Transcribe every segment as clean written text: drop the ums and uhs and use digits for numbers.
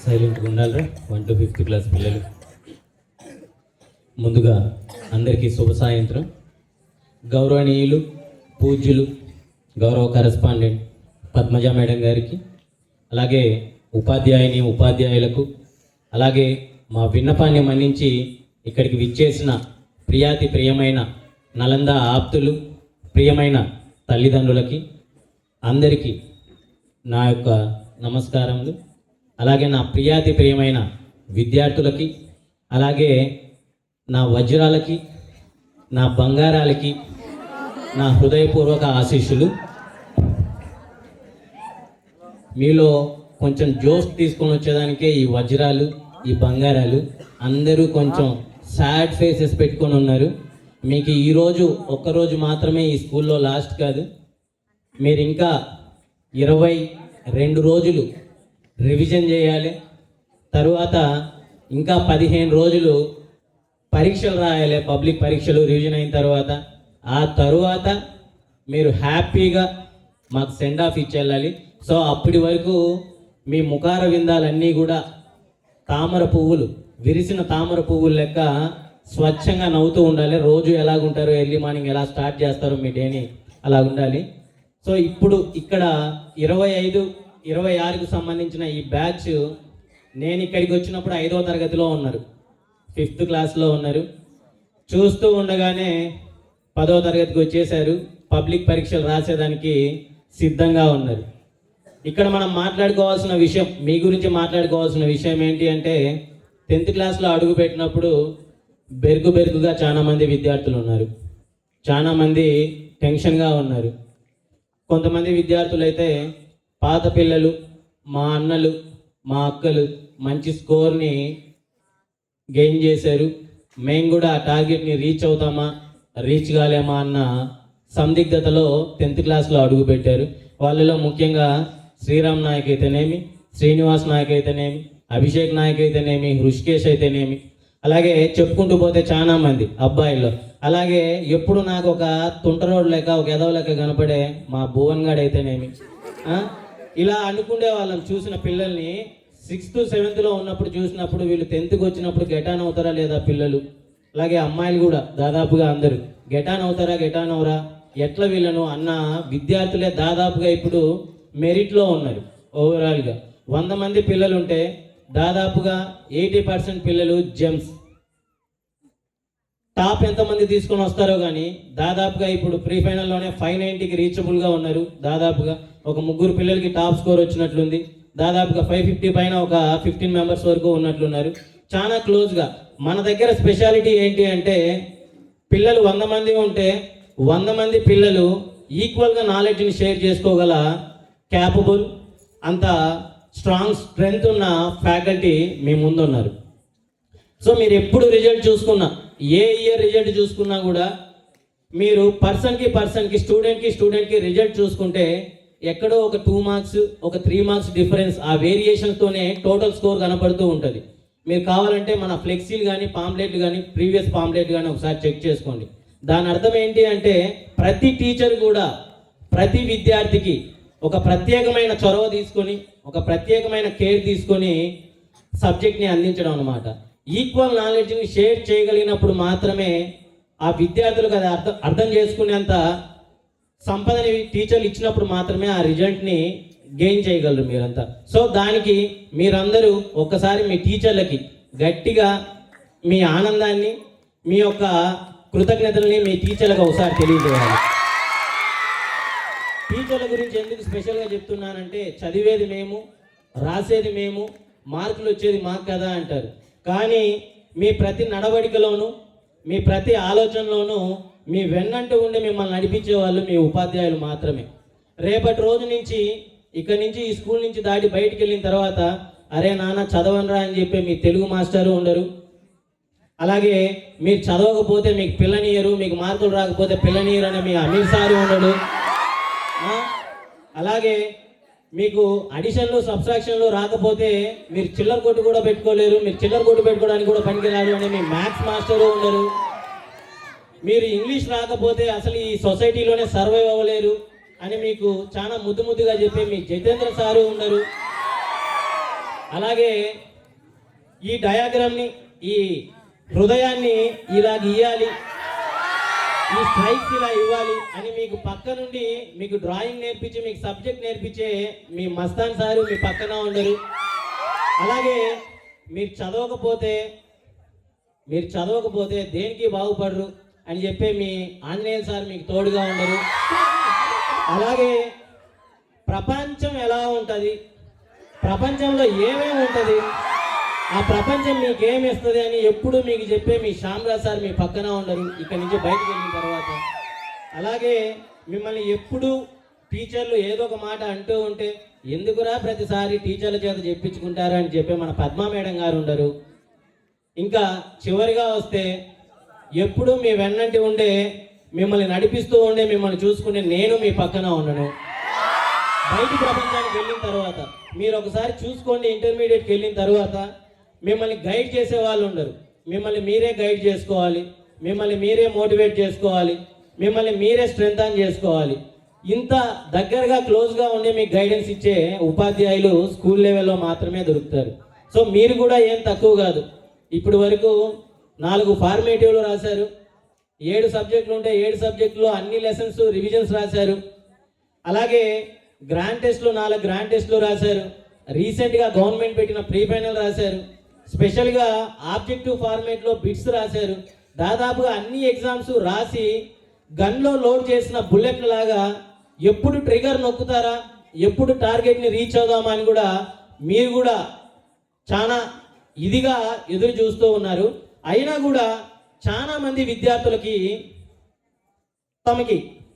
సైలెంట్గా ఉండాలిరా 1 to 5th class పిల్లలు. ముందుగా అందరికీ శుభ సాయంత్రం. గౌరవనీయులు పూజ్యులు గౌరవ కరెస్పాండెంట్ పద్మజ మేడం గారికి, అలాగే ఉపాధ్యాయులకు, అలాగే మా విన్నపాన్ని మన్నించి ఇక్కడికి విచ్చేసిన ప్రియమైన నలంద ఆప్తులు, ప్రియమైన తల్లిదండ్రులకి అందరికీ నా యొక్క నమస్కారములు. అలాగే నా ప్రియమైన విద్యార్థులకి, అలాగే నా వజ్రాలకి, నా బంగారాలకి నా హృదయపూర్వక ఆశీస్సులు. మీలో కొంచెం జోష్ తీసుకొని వచ్చేదానికే ఈ వజ్రాలు, ఈ బంగారాలు. అందరూ కొంచెం సాడ్ ఫేసెస్ పెట్టుకొని ఉన్నారు. మీకు ఈరోజు ఒక్కరోజు మాత్రమే ఈ స్కూల్లో లాస్ట్ కాదు. మీరు ఇంకా 22 రోజులు రివిజన్ చేయాలి. తరువాత ఇంకా 15 రోజులు పరీక్షలు రాయాలి, పబ్లిక్ పరీక్షలు రివిజన్ అయిన తర్వాత. ఆ తరువాత మీరు హ్యాపీగా మాకు సెండ్ ఆఫ్ ఇచ్చేయాలి. సో అప్పటి వరకు మీ ముఖార విందాలన్నీ కూడా తామర పువ్వులు, విరిసిన తామర పువ్వులు లెక్క స్వచ్ఛంగా నవ్వుతూ ఉండాలి. రోజు ఎలాగుంటారో, ఎర్లీ మార్నింగ్ ఎలా స్టార్ట్ చేస్తారో మీ డేని అలా ఉండాలి. సో ఇప్పుడు ఇక్కడ 25, 26కు సంబంధించిన ఈ బ్యాచ్ నేను ఇక్కడికి వచ్చినప్పుడు 5వ తరగతిలో ఉన్నారు, 5th క్లాస్లో ఉన్నారు. చూస్తూ ఉండగానే 10వ తరగతికి వచ్చేసారు, పబ్లిక్ పరీక్షలు రాసేదానికి సిద్ధంగా ఉన్నారు. ఇక్కడ మనం మాట్లాడుకోవాల్సిన విషయం, మీ గురించి మాట్లాడుకోవాల్సిన విషయం ఏంటి అంటే, 10th క్లాస్లో అడుగు పెట్టినప్పుడు బెరుకుగా చాలామంది విద్యార్థులు ఉన్నారు, చాలామంది టెన్షన్గా ఉన్నారు. కొంతమంది విద్యార్థులు అయితే పాత పిల్లలు, మా అన్నలు, మా అక్కలు మంచి స్కోర్ని గెయిన్ చేశారు, మేము కూడా ఆ టార్గెట్ని రీచ్ అవుతామా, రీచ్ కాలేమా అన్న సందిగ్ధతలో 10th క్లాస్లో అడుగు పెట్టారు. వాళ్ళలో ముఖ్యంగా శ్రీరామ్ నాయక్ అయితేనేమి, శ్రీనివాస్ నాయక్ అయితేనేమి, అభిషేక్ నాయక్ అయితేనేమి, హృషికేష్ అయితేనేమి, అలాగే చెప్పుకుంటూ పోతే చాలా మంది అబ్బాయిల్లో. అలాగే ఎప్పుడు నాకు ఒక తుంటరోడ్ లెక్క, ఒక ఎదవ లెక్క కనపడే మా భువన్ గాడు అయితేనేమి, ఇలా అనుకునే వాళ్ళని చూసిన పిల్లల్ని 6th, 7thలో ఉన్నప్పుడు చూసినప్పుడు వీళ్ళు 10thకి వచ్చినప్పుడు గెటాన్ అవుతారా లేదా పిల్లలు, అలాగే అమ్మాయిలు కూడా దాదాపుగా అందరూ గెటాన్ అవుతారా, గెటాన్ అవరా, ఎట్లా వీళ్ళను అన్న విద్యార్థులే దాదాపుగా ఇప్పుడు మెరిట్లో ఉన్నారు. ఓవరాల్గా 100 మంది పిల్లలు ఉంటే దాదాపుగా 80% పిల్లలు జెమ్స్. టాప్ ఎంతమంది తీసుకొని వస్తారో కానీ దాదాపుగా ఇప్పుడు ప్రీ ఫైనల్లోనే 590కి రీచబుల్గా ఉన్నారు. దాదాపుగా ఒక 3 పిల్లలకి టాప్ స్కోర్ వచ్చినట్లుంది. దాదాపుగా 550 పైన ఒక 15 మెంబర్స్ వరకు ఉన్నట్లున్నారు. చాలా క్లోజ్గా. మన దగ్గర స్పెషాలిటీ ఏంటి అంటే, పిల్లలు 100 మంది ఉంటే 100 మంది పిల్లలు ఈక్వల్గా నాలెడ్జ్ని షేర్ చేసుకోగల క్యాపబుల్, అంత స్ట్రెంగ్త్ ఉన్న ఫ్యాకల్టీ మీ ముందు ఉన్నారు. సో మీరు ఎప్పుడు రిజల్ట్ చూసుకున్నా, ఏ ఇయర్ రిజల్ట్ చూసుకున్నా కూడా మీరు పర్సన్కి స్టూడెంట్కి రిజల్ట్ చూసుకుంటే ఎక్కడో ఒక 2 మార్క్స్, ఒక 3 మార్క్స్ డిఫరెన్స్, ఆ వేరియేషన్స్తోనే టోటల్ స్కోర్ కనపడుతూ ఉంటుంది. మీరు కావాలంటే మన ఫ్లెక్సీలు కానీ, పాంప్లెట్లు కానీ, ప్రీవియస్ పాంప్లెట్ కానీ ఒకసారి చెక్ చేసుకోండి. దాని అర్థం ఏంటి అంటే, ప్రతి టీచర్ కూడా ప్రతి విద్యార్థికి ఒక ప్రత్యేకమైన చొరవ తీసుకొని, ఒక ప్రత్యేకమైన కేర్ తీసుకొని సబ్జెక్ట్ని అందించడం అన్నమాట. ఈక్వల్ నాలెడ్జ్ని షేర్ చేయగలిగినప్పుడు మాత్రమే ఆ విద్యార్థులకు అది అర్థం చేసుకునేంత సంపదని టీచర్లు ఇచ్చినప్పుడు మాత్రమే ఆ రిజల్ట్ని గెయిన్ చేయగలరు మీరంతా. సో దానికి మీరందరూ ఒక్కసారి మీ టీచర్లకి గట్టిగా మీ ఆనందాన్ని, మీ యొక్క కృతజ్ఞతల్ని మీ టీచర్లకు ఒకసారి తెలియజేయాలి. టీచర్ల గురించి ఎందుకు స్పెషల్గా చెప్తున్నానంటే, చదివేది మేము, రాసేది మేము, మార్కులు వచ్చేది మాకు కదా అంటారు. కానీ మీ ప్రతి నడవడికలోనూ, మీ ప్రతి ఆలోచనలోనూ మీ వెన్నంటూ ఉండి మిమ్మల్ని నడిపించే వాళ్ళు మీ ఉపాధ్యాయులు మాత్రమే. రేపటి రోజు నుంచి, ఇక్కడి నుంచి, ఈ స్కూల్ నుంచి దాటి బయటికి వెళ్ళిన తర్వాత, అరే నాన్న చదవనరా అని చెప్పి మీ తెలుగు మాస్టరు ఉండరు. అలాగే మీరు చదవకపోతే మీకు పిల్లనియరు, మీకు మార్కులు రాకపోతే పిల్లనియరు అనే మీ అమీర్ సారు ఉండడు. అలాగే మీకు అడిషన్లు, సబ్స్ట్రాక్షన్లు రాకపోతే మీరు చిల్లర కొట్టు కూడా పెట్టుకోలేరు, మీరు చిల్లర కొట్టు పెట్టుకోవడానికి కూడా పనికిరాదు అని మీ మ్యాథ్స్ మాస్టరు ఉండరు. మీరు ఇంగ్లీష్ రాకపోతే అసలు ఈ సొసైటీలోనే సర్వైవ్ అవ్వలేరు అని మీకు చాలా ముద్దుగా చెప్పే మీ జితేంద్ర సారు ఉండరు. అలాగే ఈ డయాగ్రామ్ని, ఈ హృదయాన్ని ఇలా గీయాలి, ఈ స్ట్రైక్స్ ఇలా ఇవ్వాలి అని మీకు పక్క నుండి మీకు డ్రాయింగ్ నేర్పించి మీకు సబ్జెక్ట్ నేర్పించే మీ మస్తాన్ సారు మీ పక్కన ఉండరు. అలాగే మీరు చదవకపోతే దేనికి బాగుపడరు అని చెప్పే మీ ఆంజనేయ సార్ మీకు తోడుగా ఉండరు. అలాగే ప్రపంచం ఎలా ఉంటుంది, ప్రపంచంలో ఏమేమి ఉంటుంది, ఆ ప్రపంచం మీకు ఏమి ఇస్తుంది అని ఎప్పుడు మీకు చెప్పే మీ శ్యామరాజ్ సార్ మీ పక్కన ఉండరు ఇక్కడి నుంచి బయటకు వెళ్ళిన తర్వాత. అలాగే మిమ్మల్ని ఎప్పుడు టీచర్లు ఏదో ఒక మాట అంటూ ఉంటే ఎందుకురా ప్రతిసారి టీచర్ల చేత చెప్పించుకుంటారు అని చెప్పి మన పద్మా మేడం గారు ఉండరు. ఇంకా చివరిగా వస్తే ఎప్పుడు మీ వెన్నంటి ఉండే, మిమ్మల్ని నడిపిస్తూ ఉండే, మిమ్మల్ని చూసుకునే నేను మీ పక్కన ఉండను. బయట ప్రపంచానికి వెళ్ళిన తర్వాత మీరు ఒకసారి చూసుకోండి, ఇంటర్మీడియట్కి వెళ్ళిన తర్వాత మిమ్మల్ని గైడ్ చేసే వాళ్ళు ఉండరు. మిమ్మల్ని మీరే గైడ్ చేసుకోవాలి, మిమ్మల్ని మీరే మోటివేట్ చేసుకోవాలి, మిమ్మల్ని మీరే స్ట్రెంథన్ చేసుకోవాలి. ఇంత దగ్గరగా క్లోజ్గా ఉండి మీకు గైడెన్స్ ఇచ్చే ఉపాధ్యాయులు స్కూల్ లెవెల్లో మాత్రమే దొరుకుతారు. సో మీరు కూడా ఏం తక్కువ కాదు. ఇప్పుడు వరకు 4 ఫార్మేటివ్లు రాశారు, 7 సబ్జెక్టులు ఉంటే 7 సబ్జెక్టులో అన్ని లెసన్స్ రివిజన్స్ రాశారు. అలాగే గ్రాండ్ టెస్ట్లు 4 గ్రాండ్ టెస్ట్లు రాశారు. రీసెంట్గా గవర్నమెంట్ పెట్టిన ప్రీ ఫైనల్ రాశారు. స్పెషల్గా ఆబ్జెక్టివ్ ఫార్మేట్లో బిట్స్ రాశారు. దాదాపుగా అన్ని ఎగ్జామ్స్ రాసి గన్లో లోడ్ చేసిన బుల్లెట్ లాగా ఎప్పుడు ట్రిగర్ నొక్కుతారా, ఎప్పుడు టార్గెట్ని రీచ్ అవుదామా అని కూడా మీరు కూడా చాలా ఇదిగా ఎదురు చూస్తూ ఉన్నారు. అయినా కూడా చాలా మంది విద్యార్థులకి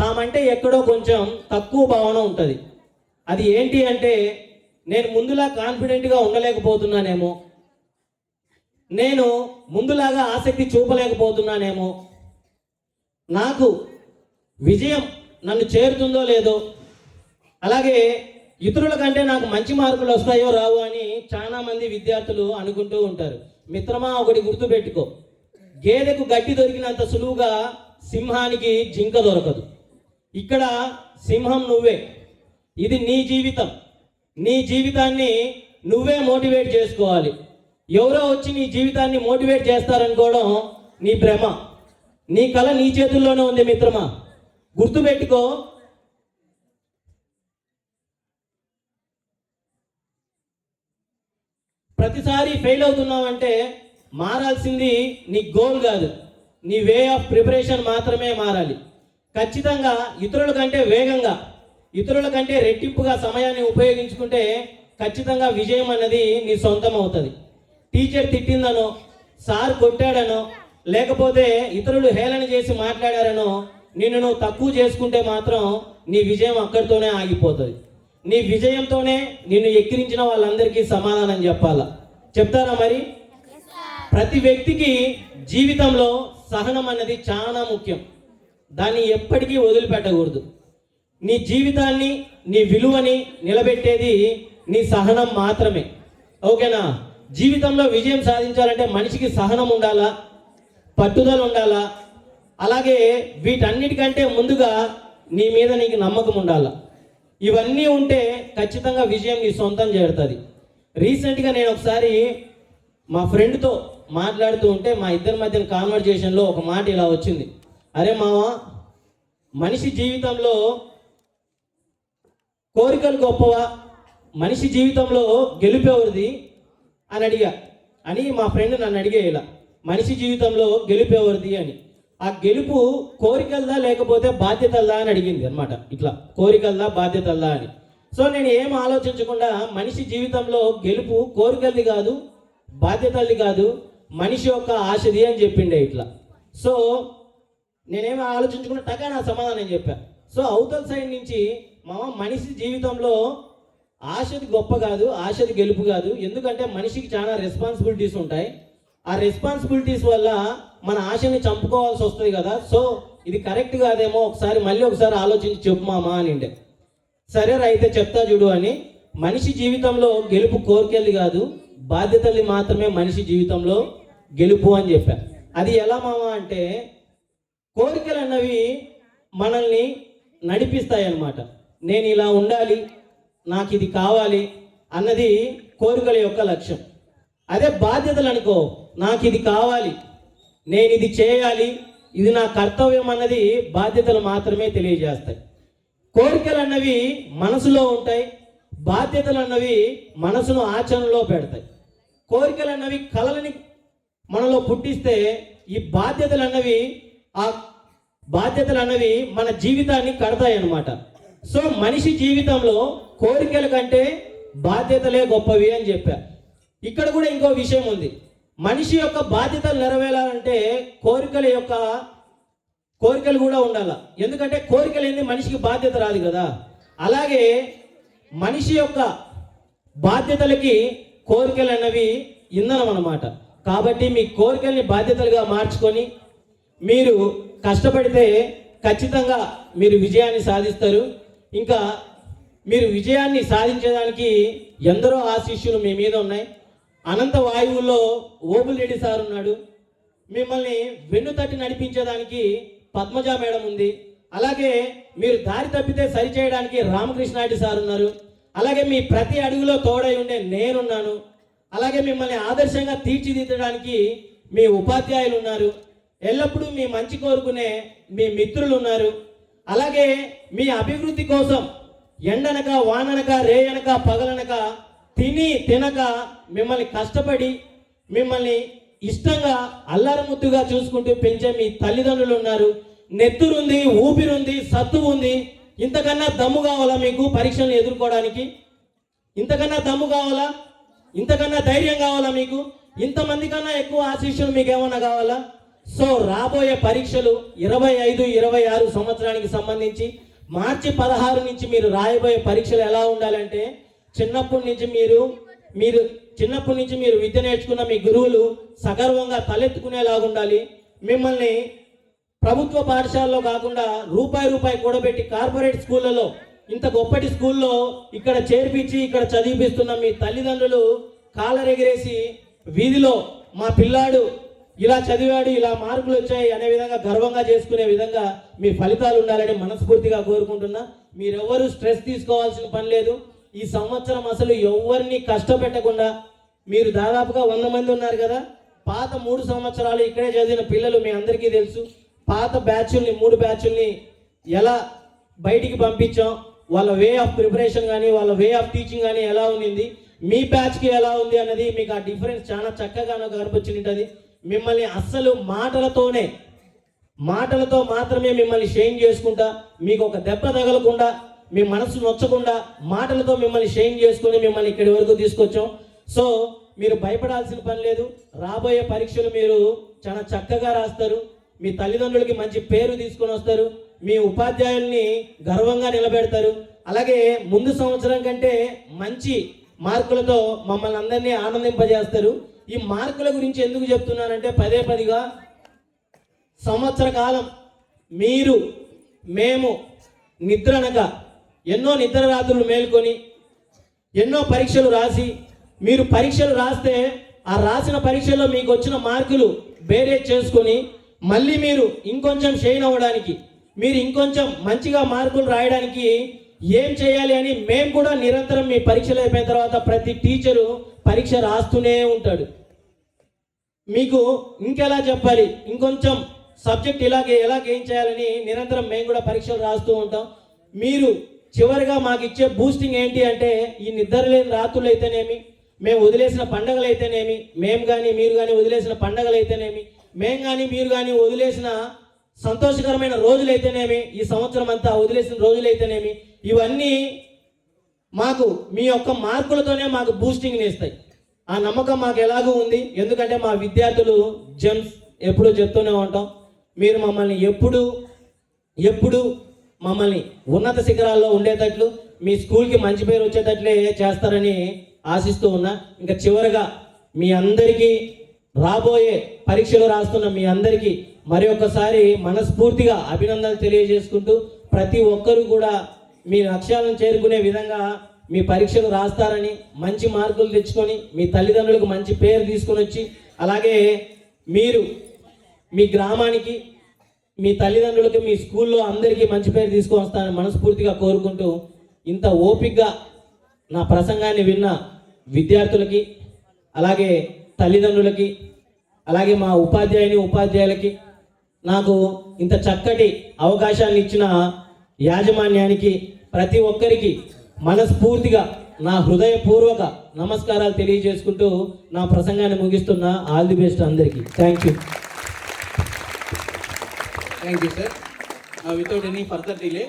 తామంటే ఎక్కడో కొంచెం తక్కువ భావన ఉంటుంది. అది ఏంటి అంటే, నేను ముందులా కాన్ఫిడెంట్గా ఉండలేకపోతున్నానేమో, నేను ముందులాగా ఆసక్తి చూపలేకపోతున్నానేమో, నాకు విజయం నన్ను చేరుతుందో లేదో, అలాగే ఇతరుల కంటే నాకు మంచి మార్కులు వస్తాయో రావు అని చాలా మంది విద్యార్థులు అనుకుంటూ ఉంటారు. మిత్రమా, ఒకటి గుర్తుపెట్టుకో, గేదెకు గడ్డి దొరికినంత సులువుగా సింహానికి జింక దొరకదు. ఇక్కడ సింహం నువ్వే. ఇది నీ జీవితం. నీ జీవితాన్ని నువ్వే మోటివేట్ చేసుకోవాలి. ఎవరో వచ్చి నీ జీవితాన్ని మోటివేట్ చేస్తారనుకోవడం నీ భ్రమ. నీ కళ నీ చేతుల్లోనే ఉంది మిత్రమా, గుర్తుపెట్టుకో. ప్రతిసారి ఫెయిల్ అవుతున్నావంటే మారాల్సింది నీ గోల్ కాదు, నీ వే ఆఫ్ ప్రిపరేషన్ మాత్రమే మారాలి. ఖచ్చితంగా ఇతరుల కంటే వేగంగా, ఇతరుల కంటే రెట్టింపుగా సమయాన్ని ఉపయోగించుకుంటే ఖచ్చితంగా విజయం అన్నది నీ సొంతం అవుతుంది. టీచర్ తిట్టిందనో, సార్ కొట్టాడనో, లేకపోతే ఇతరులు హేళన చేసి మాట్లాడారనో నిన్ను నువ్వు తక్కువ చేసుకుంటే మాత్రం నీ విజయం అక్కడితోనే ఆగిపోతుంది. నీ విజయంతోనే నిన్ను ఎక్కిరించిన వాళ్ళందరికీ సమాధానం చెప్పాలా? చెప్తారా మరి? ప్రతి వ్యక్తికి జీవితంలో సహనం అన్నది చాలా ముఖ్యం. దాన్ని ఎప్పటికీ వదిలిపెట్టకూడదు. నీ జీవితాన్ని, నీ విలువని నిలబెట్టేది నీ సహనం మాత్రమే. ఓకేనా? జీవితంలో విజయం సాధించాలంటే మనిషికి సహనం ఉండాలా, పట్టుదల ఉండాలా, అలాగే వీటన్నిటికంటే ముందుగా నీ మీద నీకు నమ్మకం ఉండాలా. ఇవన్నీ ఉంటే ఖచ్చితంగా విజయం నీ సొంతం చేరుతుంది. రీసెంట్గా నేను ఒకసారి మా ఫ్రెండ్తో మాట్లాడుతూ ఉంటే మా ఇద్దరి మధ్యన కాన్వర్జేషన్లో ఒక మాట ఇలా వచ్చింది. అరే మావా, మనిషి జీవితంలో కోరికలు గొప్పవా, మనిషి జీవితంలో గెలుపెవరిది అని అడిగా. అని మా ఫ్రెండ్ నన్ను అడిగే ఇలా, మనిషి జీవితంలో గెలుపెవరిది అని. ఆ గెలుపు కోరికలదా లేకపోతే బాధ్యతలదా అని అడిగింది అనమాట. ఇట్లా కోరికలదా బాధ్యతలదా అని. సో నేను ఏం ఆలోచించకుండా మనిషి జీవితంలో గెలుపు కోరికలది కాదు, బాధ్యతలది కాదు, మనిషి యొక్క ఆశది అని చెప్పిండే ఇట్లా. సో నేనేమి ఆలోచించకుండా టకా నా సమాధానం చెప్పా. సో అవతల సైడ్ నుంచి మనిషి జీవితంలో ఆశది గొప్ప కాదు, ఆశది గెలుపు కాదు. ఎందుకంటే మనిషికి చాలా రెస్పాన్సిబిలిటీస్ ఉంటాయి. ఆ రెస్పాన్సిబిలిటీస్ వల్ల మన ఆశని చంపుకోవాల్సి వస్తుంది కదా. సో ఇది కరెక్ట్ కాదేమో, మళ్ళీ ఒకసారి ఆలోచించి చెప్పు మామా అనిండే. సరే అయితే చెప్తా చూడు అని. మనిషి జీవితంలో గెలుపు కోరికలు కాదు, బాధ్యతల్ని మాత్రమే మనిషి జీవితంలో గెలుపు అని చెప్పా. అది ఎలా మామా అంటే, కోరికలు అన్నవి మనల్ని నడిపిస్తాయి అన్నమాట. నేను ఇలా ఉండాలి, నాకు ఇది కావాలి అన్నది కోరికల యొక్క లక్ష్యం. అదే బాధ్యతలు అనుకో, నాకు ఇది కావాలి, నేను ఇది చేయాలి, ఇది నా కర్తవ్యం అన్నది బాధ్యతలు మాత్రమే తెలియజేస్తాయి. కోరికలు అన్నవి మనసులో ఉంటాయి, బాధ్యతలు అన్నవి మనసును ఆచరణలో పెడతాయి. కోరికలు అన్నవి కలలని మనలో పుట్టిస్తే, ఈ బాధ్యతలు అన్నవి మన జీవితాన్ని కడతాయి అన్నమాట. సో మనిషి జీవితంలో కోరికల కంటే బాధ్యతలే గొప్పవి అని చెప్పా. ఇక్కడ కూడా ఇంకో విషయం ఉంది. మనిషి యొక్క బాధ్యతలు నెరవేరాలంటే కోరికలు కూడా ఉండాలి. ఎందుకంటే కోరికలు ఏంది, మనిషికి బాధ్యత రాదు కదా. అలాగే మనిషి యొక్క బాధ్యతలకి కోరికలు అన్నవి ఇంధనం అన్నమాట. కాబట్టి మీ కోరికల్ని బాధ్యతలుగా మార్చుకొని మీరు కష్టపడితే ఖచ్చితంగా మీరు విజయాన్ని సాధిస్తారు. ఇంకా మీరు విజయాన్ని సాధించడానికి ఎందరో ఆశీస్సులు మీ మీద ఉన్నాయి. అనంత వాయువుల్లో ఓబుల్రెడ్డి సార్ ఉన్నాడు. మిమ్మల్ని వెన్నుతట్టి నడిపించేదానికి పద్మజ మేడం ఉంది. అలాగే మీరు దారి తప్పితే సరిచేయడానికి రామకృష్ణారెడ్డి సార్ ఉన్నారు. అలాగే మీ ప్రతి అడుగులో తోడై ఉండే నేనున్నాను. అలాగే మిమ్మల్ని ఆదర్శంగా తీర్చిదిద్దడానికి మీ ఉపాధ్యాయులు ఉన్నారు. ఎల్లప్పుడూ మీ మంచి కోరుకునే మీ మిత్రులు ఉన్నారు. అలాగే మీ అభివృద్ధి కోసం ఎండనక వాననక రేయనక పగలనక తినక మిమ్మల్ని కష్టపడి మిమ్మల్ని ఇష్టంగా అల్లారముద్దుగా చూసుకుంటూ పెంచే మీ తల్లిదండ్రులు ఉన్నారు. నెత్తురుంది, ఊపిరుంది, సత్తు ఉంది. ఇంతకన్నా దమ్ము కావాలా మీకు పరీక్షలను ఎదుర్కోవడానికి? ఇంతకన్నా దమ్ము కావాలా? ఇంతకన్నా ధైర్యం కావాలా మీకు? ఇంతమంది కన్నా ఎక్కువ ఆశీస్సులు మీకు ఏమన్నా కావాలా? సో రాబోయే పరీక్షలు 25-26 సంవత్సరానికి సంబంధించి మార్చి 16 నుంచి మీరు రాయబోయే పరీక్షలు ఎలా ఉండాలంటే, చిన్నప్పటి నుంచి మీరు విద్య నేర్చుకున్న మీ గురువులు సగర్వంగా తలెత్తుకునేలాగా ఉండాలి. మిమ్మల్ని ప్రభుత్వ పాఠశాలలో కాకుండా రూపాయి కూడబెట్టి కార్పొరేట్ స్కూళ్ళలో, ఇంత గొప్పటి స్కూల్లో ఇక్కడ చేర్పించి ఇక్కడ చదివిపిస్తున్న మీ తల్లిదండ్రులు కాలరెగిరేసి వీధిలో మా పిల్లాడు ఇలా చదివాడు, ఇలా మార్కులు వచ్చాయి అనే విధంగా గర్వంగా చేసుకునే విధంగా మీ ఫలితాలు ఉండాలని మనస్ఫూర్తిగా కోరుకుంటున్నా. మీరెవ్వరూ స్ట్రెస్ తీసుకోవాల్సిన పని లేదు. ఈ సంవత్సరం అసలు ఎవరిని కష్టపెట్టకుండా, మీరు దాదాపుగా 100 మంది ఉన్నారు కదా, పాత 3 సంవత్సరాలు ఇక్కడే చదివిన పిల్లలు మీ అందరికీ తెలుసు. పాత బ్యాచ్ల్ని 3 బ్యాచ్ల్ని ఎలా బయటికి పంపించాం, వాళ్ళ వే ఆఫ్ ప్రిపరేషన్ కానీ వాళ్ళ వే ఆఫ్ టీచింగ్ కానీ ఎలా ఉంది, మీ బ్యాచ్కి ఎలా ఉంది అన్నది మీకు ఆ డిఫరెన్స్ చాలా చక్కగా నాకు కనిపించింది. మిమ్మల్ని అస్సలు మాటలతో మాత్రమే మిమ్మల్ని షేమ్ చేసుకుంటా, మీకు ఒక దెబ్బ తగలకుండా, మీ మనసు నొచ్చకుండా మాటలతో మిమ్మల్ని షేమ్ చేసుకొని మిమ్మల్ని ఇక్కడి వరకు తీసుకొచ్చాం. సో మీరు భయపడాల్సిన పని లేదు. రాబోయే పరీక్షలు మీరు చాలా చక్కగా రాస్తారు. మీ తల్లిదండ్రులకి మంచి పేరు తీసుకొని వస్తారు. మీ ఉపాధ్యాయుల్ని గర్వంగా నిలబెడతారు. అలాగే ముందు సంవత్సరం కంటే మంచి మార్కులతో మమ్మల్ని అందరినీ ఆనందింపజేస్తారు. ఈ మార్కుల గురించి ఎందుకు చెప్తున్నానంటే, పదేగా సంవత్సర కాలం మేము నిద్రనక ఎన్నో నిద్ర రాత్రులు మేల్కొని ఎన్నో పరీక్షలు రాసి, మీరు పరీక్షలు రాస్తే ఆ రాసిన పరీక్షల్లో మీకు వచ్చిన మార్కులు బేరేజ్ చేసుకొని మళ్ళీ మీరు ఇంకొంచెం షైన్ అవ్వడానికి, మీరు ఇంకొంచెం మంచిగా మార్కులు రాయడానికి ఏం చేయాలి అని మేము కూడా నిరంతరం మీ పరీక్షలు అయిపోయిన తర్వాత ప్రతి టీచరు పరీక్ష రాస్తూనే ఉంటాడు. మీకు ఇంకెలా చెప్పాలి, ఇంకొంచెం సబ్జెక్ట్ ఎలా గెయిన్ చేయాలని నిరంతరం మేము కూడా పరీక్షలు రాస్తూ ఉంటాం. మీరు చివరిగా మాకు ఇచ్చే బూస్టింగ్ ఏంటి అంటే, ఈ నిద్రలేని రాత్రులు అయితేనేమి, మేము వదిలేసిన పండగలు అయితేనేమి, మేము కానీ మీరు కానీ వదిలేసిన పండగలు అయితేనేమి, మేము కానీ మీరు కానీ వదిలేసిన సంతోషకరమైన రోజులైతేనేమి, ఈ సంవత్సరం అంతా వదిలేసిన రోజులైతేనేమి, ఇవన్నీ మాకు మీ యొక్క మార్కులతోనే మాకు బూస్టింగ్ని ఇస్తాయి. ఆ నమ్మకం మాకు ఎలాగూ ఉంది. ఎందుకంటే మా విద్యార్థులు జెమ్స్ ఎప్పుడూ చెప్తూనే ఉంటాం, మీరు మమ్మల్ని ఎప్పుడు మమ్మల్ని ఉన్నత శిఖరాల్లో ఉండేటట్లు, మీ స్కూల్కి మంచి పేరు వచ్చేటట్లే చేస్తారని ఆశిస్తూ ఉన్నా. ఇంకా చివరగా మీ అందరికీ, రాబోయే పరీక్షలు రాస్తున్న మీ అందరికీ మరి ఒక్కసారి మనస్ఫూర్తిగా అభినందనలు తెలియజేసుకుంటూ, ప్రతి ఒక్కరూ కూడా మీ లక్ష్యాలను చేరుకునే విధంగా మీ పరీక్షలు రాస్తారని, మంచి మార్కులు తెచ్చుకొని మీ తల్లిదండ్రులకు మంచి పేరు తీసుకొని వచ్చి, అలాగే మీరు మీ గ్రామానికి, మీ తల్లిదండ్రులకి, మీ స్కూల్లో అందరికీ మంచి పేరు తీసుకొని వస్తారని మనస్ఫూర్తిగా కోరుకుంటూ, ఇంత ఓపికగా నా ప్రసంగాన్ని విన్న విద్యార్థులకి, అలాగే తల్లిదండ్రులకి, అలాగే మా ఉపాధ్యాయులకి, నాకు ఇంత చక్కటి అవకాశాన్ని ఇచ్చిన యాజమాన్యానికి, ప్రతి ఒక్కరికి మనస్ఫూర్తిగా నా హృదయపూర్వక నమస్కారాలు తెలియజేసుకుంటూ నా ప్రసంగాన్ని ముగిస్తున్నా. ఆల్ ది బెస్ట్ అందరికీ. Thank you. Thank you, sir. Without any further delay,